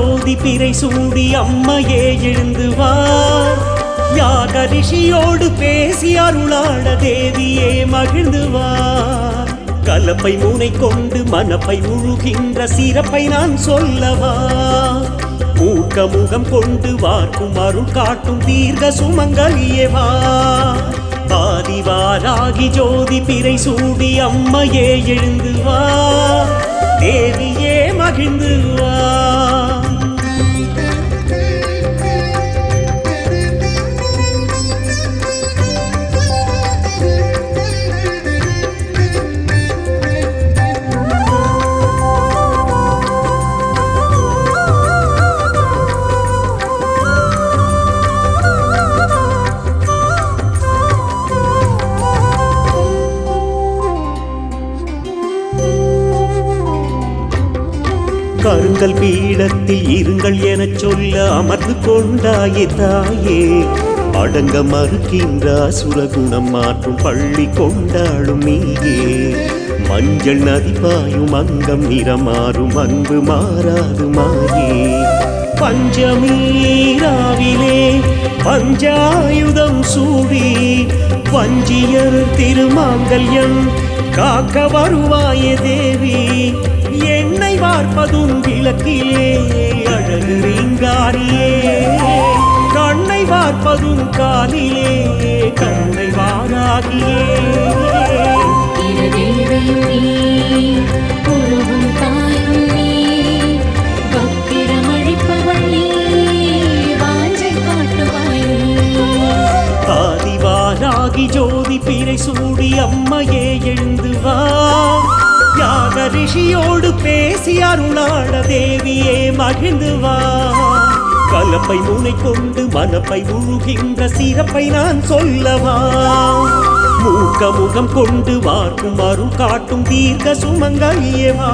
ஜோதி பிறை சூடி அம்மையே எழுந்து வா. யாக ரிஷியோடு பேசி அருளாட தேவியே மகிழ்ந்து வா. கலப்பை முனை கொண்டு மனப்பை முழுகின்ற சிறப்பை நான் சொல்லவா. மூக்க முகம் கொண்டு வார்க்கும் அருள் காட்டும் தீர்க்க சுமங்கலியே வா. ஆதிவாராகி ஜோதி பிறை சூடி அம்மையே எழுந்து வா. தேவியே மகிழ்ந்து வா. கருங்கல் பீடத்தில் இருங்கள் எனச் சொல்ல அமர்ந்து கொண்டாயே தாயே. அடங்க மறுக்கின்ற அசுரகுணம் மாற்றும் பள்ளி கொண்டாடும் நீயே. மஞ்சள் நதி பாயும் அங்கம் நிறமாறும் அன்பு மாறாது மாயே. பஞ்சமீராவிலே பஞ்சாயுதம் சூடி வஞ்சியர் திருமாங்கல்யம் காக்க வருவாயே தேவி. என்னை வார்ப்பதும் விளக்கிலே அழகு ரீங்காரியே. கண்ணை வார்ப்பதும் காலிலே கண்ணை வாராகியே. ஆதிவாராகி ஜோதி பிறை சூடி அம்மையே எழுந்து வா. யாக ரிஷியோடு பேசி அருளாட தேவியே மகிழ்ந்து வா. கலப்பை முனை கொண்டு மனப்பை முழுகின்ற சிறப்பை நான் சொல்லவா. மூக்க முகம் கொண்டு வார்க்கும் அருள் காட்டும் தீர்க்க சுமங்கலியே வா.